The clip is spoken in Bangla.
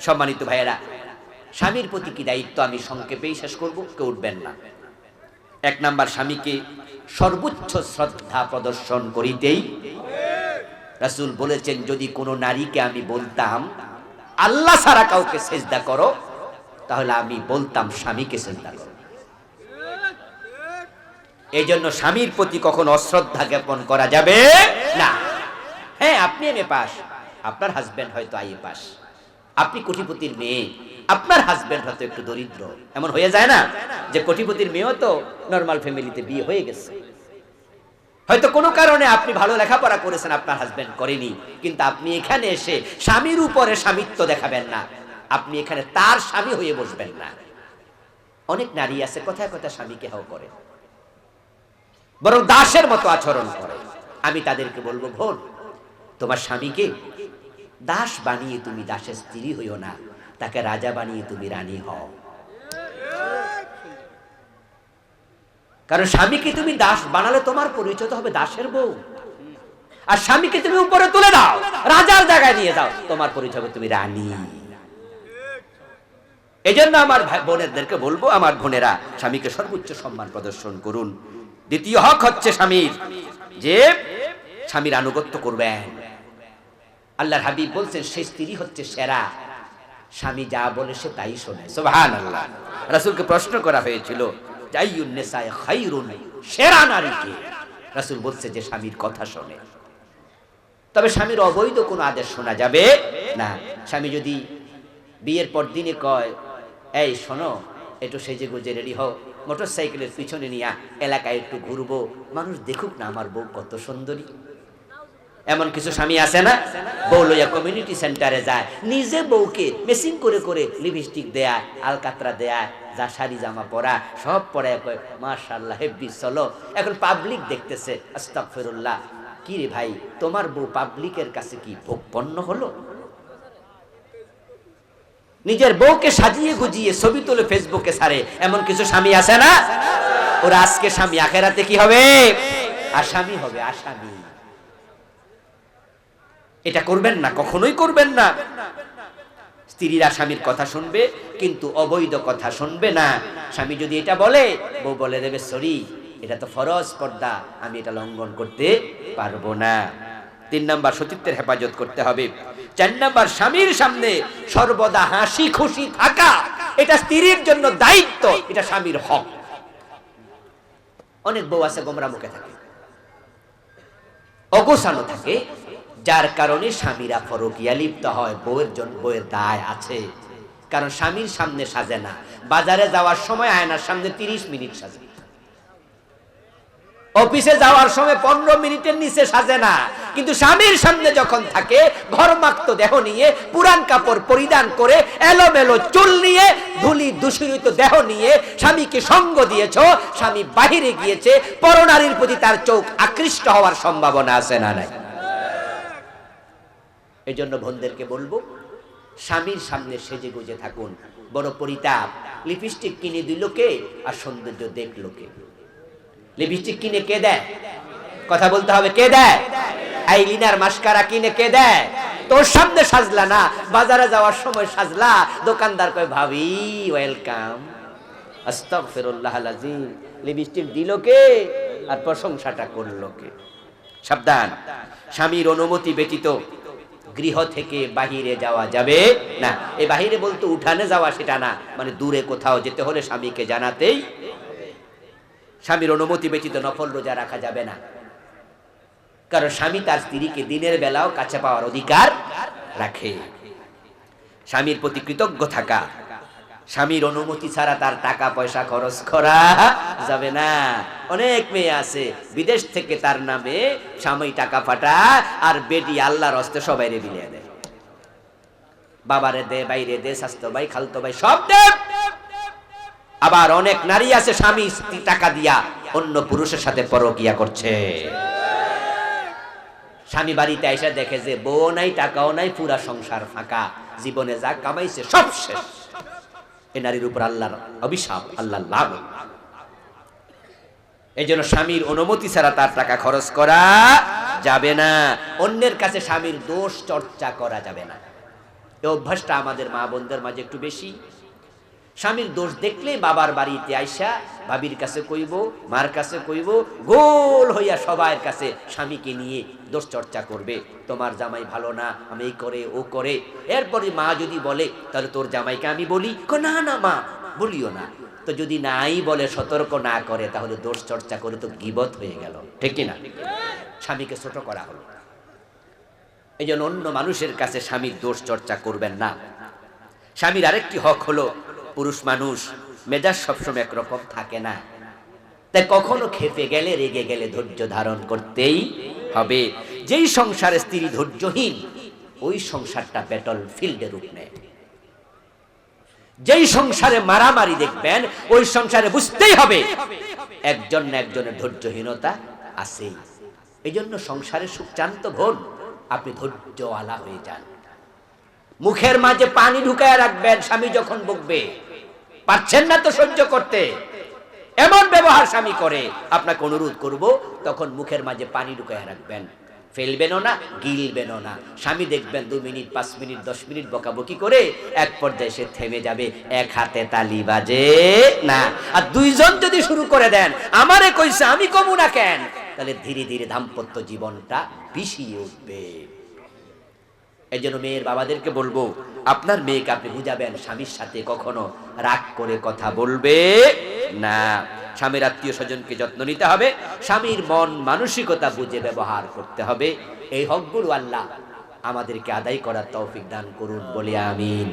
সম্মানিত ভাইয়েরা, স্বামীর প্রতি কি দায়িত্ব আমি সংক্ষেপেই শেষ করব, কেউ উঠবেন না। 1 নাম্বার, স্বামীকে সর্বোচ্চ শ্রদ্ধা প্রদর্শন করিতেই রাসূল বলেছেন, যদি কোনো নারীকে আমি বলতাম আল্লাহ ছাড়া কাউকে সেজদা করো, তাহলে আমি বলতাম স্বামীকে সেজদা করো। এই জন্য স্বামীর প্রতি কখনো অশ্রদ্ধা জ্ঞাপন করা যাবে না। হ্যাঁ, আপনি এমএ পাস, আপনার হাজবেন্ড হয়তো আইএ পাস, আপনি কোটিপতির মেয়ে, আপনার হাজবেন্ড হয়তো একটু দরিদ্র। এমন হয়ে যায় না যে কোটিপতির মেয়েও তো নরমাল ফ্যামিলিতে বিয়ে হয়ে গেছে। হয়তো কোনো কারণে আপনি ভালো লেখাপড়া করেছেন, আপনার হাজবেন্ড করেনি, কিন্তু আপনি এখানে এসে স্বামীর উপরে স্বামিত্ব দেখাবেন না, আপনি এখানে তার স্বামী হয়ে বসবেন না। অনেক নারী আছে কথায় কথায় স্বামীকে হাও করে, বরং দাসের মতো আচরণ করে। আমি তাদেরকে বলবো, বোন, তোমার স্বামীকে দাস বানিয়ে তুমি দাসের স্ত্রী হইও না, তাকে রাজা বানিয়ে তুমি রানী হও। কারণ স্বামীকে তুমি দাস বানালে তোমার পরিচয় হবে দাসের বউ, আর স্বামীকে তুমি উপরে তুলে দাও, রাজার জায়গায় নিয়ে যাও, তোমার পরিচয় হবে তুমি রানী। এই জন্য আমার বোনেরদেরকে বলবো, আমার বোনেরা, স্বামীকে সর্বোচ্চ সম্মান প্রদর্শন করুন। দ্বিতীয় হক হচ্ছে স্বামীর, যে স্বামীর আনুগত্য করবেন। আল্লাহর হাবিব বলছেন, সেই স্ত্রী হচ্ছে সেরা, স্বামী যা বলে সে তাই শোনে। সুবহানাল্লাহ। রাসূলকে প্রশ্ন করা হয়েছিল, আইয়ুন নিসায়ে খায়রুন, সেরা নারী কে? রাসূল বলছে, যে স্বামীর কথা শোনে। তবে স্বামীর অবৈধ কোনো আদেশ শোনা যাবে না। স্বামী যদি বিয়ের পর দিনে কয়, এই শোনো, একটু সেজে গুজে রেডি হও, মোটরসাইকেলের পিছনে নিয়ে এলাকায় একটু ঘুরবো, মানুষ দেখুক না আমার বউ কত সুন্দরী। এমন কিছু স্বামী আছে না, বউ লইয়া কমিউনিটি সেন্টারে যায়, নিজে বউকে মেসিং করে করে লিপস্টিক দেয়া, আলকাতরা দেয়া, যা শাড়ি জামা পরা সব পরে কয় মাশাআল্লাহ হেব্বি, চলো। এখন পাবলিক দেখতেছে, আস্তাগফিরুল্লাহ। কি রে ভাই, তোমার বউ পাবলিকের কাছে কি ভোগপণ্য হলো? নিজের বউকে সাজিয়ে গুজিয়ে ছবি তুলে ফেসবুকে ছাড়ে, এমন কিছু স্বামী আছে না? ওরা আজকে স্বামী, আখেরাতে কি হবে? আসামি হবে, আসামি। এটা করবেন না, কখনোই করবেন না। স্ত্রীরা স্বামীর কথা শুনবে, কিন্তু অবৈধ কথা শুনবে না। স্বামী যদি এটা বলে, বউ বলে দেবে, সরি, এটা তো ফরজ পর্দা, আমি এটা লঙ্ঘন করতে পারবো না। 3 নাম্বার, সতীত্বের হেফাজত করতে হবে। 4 নাম্বার, স্বামীর সামনে সর্বদা হাসি খুশি থাকা, এটা স্ত্রীর জন্য দায়িত্ব, এটা স্বামীর হক। অনেক বউ আছে গোমরা মুখে থাকে, অগোছানো থাকে, যার কারণে স্বামীরা পরকীয়া লিপ্ত হয়। বউয়ের দায় আছে, কারণ স্বামীর সামনে সাজে না। বাজারে যাওয়ার সময় আয়নার সামনে 30 মিনিট সাজে, অফিসে যাওয়ার সময় 15 মিনিটের নিচে সাজে না। কিন্তু স্বামীর সামনে যখন থাকে, ঘরমাক্ত দেহ নিয়ে, পুরান কাপড় পরিধান করে, এলোমেলো চুল নিয়ে, ধুলি দূষিত দেহ নিয়ে স্বামীকে সঙ্গ দিয়েছ, স্বামী বাহিরে গিয়েছে, পরনারীর প্রতি তার চোখ আকৃষ্ট হওয়ার সম্ভাবনা আছে না নাই? এই জন্য বোনদেরকে বলবো, স্বামীর সামনে সেজে গুজে থাকুন। বড় পরিতাপ, লিপস্টিক কিনে দিল কে, আর সৌন্দর্য দেখলো কে? লিপস্টিক কিনে কে দেয়? কথা বলতে হবে, কে দেয়? আইলিনার মাস্কারা কিনে কে দেয়? তোর সামনে সাজলা না, বাজারে যাওয়ার সময় সাজলা, দোকানদার কয় ভাবি ওয়েলকাম, আস্তাগফিরুল্লাহ আলাজিম। লিপস্টিক দিল কে, আর প্রশংসাটা করলো কে? সাবধান, স্বামীর অনুমতি ব্যতীত গৃহ থেকে বাহিরে যাওয়া যাবে না। এই বাহিরে বলতে উঠানে যাওয়া সেটা না, মানে দূরে কোথাও যেতে হলে স্বামীকে জানাতেই। স্বামীর অনুমতি ব্যতীত নফল রোজা রাখা যাবে না, কারণ স্বামী তার স্ত্রীকে দিনের বেলাও কাছে পাওয়ার অধিকার রাখে। স্বামীর প্রতি কৃতজ্ঞ থাকা, স্বামীর অনুমতি ছাড়া তার টাকা পয়সা খরচ করা যাবে না। অনেক মেয়ে আছে বিদেশ থেকে তার নামে স্বামী টাকা পাঠায়, আর বেটি আল্লাহর হস্তে সবাই রে বিলিয়ে দেয়, বাবারে দে, বাইরে দে, স্বাস্থ্য ভাই, খালতো ভাই, সব দে। আবার অনেক নারী আছে স্বামী টাকা দিয়া অন্য পুরুষের সাথে পরকীয়া করছে। স্বামী বাড়িতে এসে দেখে যে বউ নাই, টাকাও নাই, পুরা সংসার ফাঁকা, জীবনে যা কামাইছে সব শেষ। এই নারীর উপর আল্লাহর অভিশাপ, আল্লাহর লানত। এই জন্য স্বামীর অনুমতি ছাড়া তার টাকা খরচ করা যাবে না। অন্যের কাছে স্বামীর দোষ চর্চা করা যাবে না। এই অভ্যাসটা আমাদের মা বোনদের মাঝে একটু বেশি। স্বামীর দোষ দেখলে বাবার বাড়িতে আইসা ভাবির কাছে কইব, মার কাছে কইব, গোল হইয়া সবার কাছে স্বামীকে নিয়ে দোষ চর্চা করবে। তোমার জামাই ভালো না, আমি এই করে ও করে। এরপরে মা যদি বলে তাহলে তোর জামাইকে আমি বলি, না না মা বলিও না। তো যদি নাই বলে, সতর্ক না করে, তাহলে দোষ চর্চা করে তো গীবত হয়ে গেল, ঠিক কিনা? স্বামীকে ছোট করা হলো। এই জন্য অন্য মানুষের কাছে স্বামীর দোষ চর্চা করবেন না। স্বামীর আরেকটি হক হলো, পুরুষ মানুষ মেজাজ সবসময় একরকম থাকে না, তাই কখনো খেপে গেলে, রেগে গেলে ধৈর্য ধারণ করতেই হবে। যেই সংসারে স্ত্রী ধৈর্যহীন, ওই সংসারটা ব্যাটল ফিল্ডে রূপ নেয়। যেই সংসারে মারামারি দেখবেন, ওই সংসারে বুঝতেই হবে একজন না একজনের ধৈর্যহীনতা আছেই। এই জন্য সংসারে সুখ চান তো বোন, আপনি ধৈর্যওয়ালা হয়ে যান। মুখের মাঝে পানি ঢুকায় রাখবেন স্বামী যখন বকবে, পারছেন না তো সহ্য করতে, এমন ব্যবহার স্বামী করে, আপনাকে অনুরোধ করব তখন মুখের মাঝে পানি ঢুকায় রাখবেন, ফেলবেনও না, গিলবেনও না। স্বামী দেখবেন 2 মিনিট, 5 মিনিট, 10 মিনিট বকাবকি করে এক পর্যায়ে সে থেমে যাবে, এক হাতে তালি বাজে না। আর দুইজন যদি শুরু করে দেন, আমারে কইছে আমি কমু না কেন, তাহলে ধীরে ধীরে দাম্পত্য জীবনটা বিষিয়ে উঠবে। এই জন্য মেয়ের বাবাদেরকে বলবো, আপনার মেয়েকে আপনি বুঝাবেন স্বামীর সাথে কখনো রাগ করে কথা বলবে না। স্বামীর আত্মীয় স্বজনকে যত্ন নিতে হবে, স্বামীর মন মানসিকতা বুঝে ব্যবহার করতে হবে। এই হকগুলো আল্লাহ আমাদেরকে আদায় করার তৌফিক দান করুন, বলি আমিন।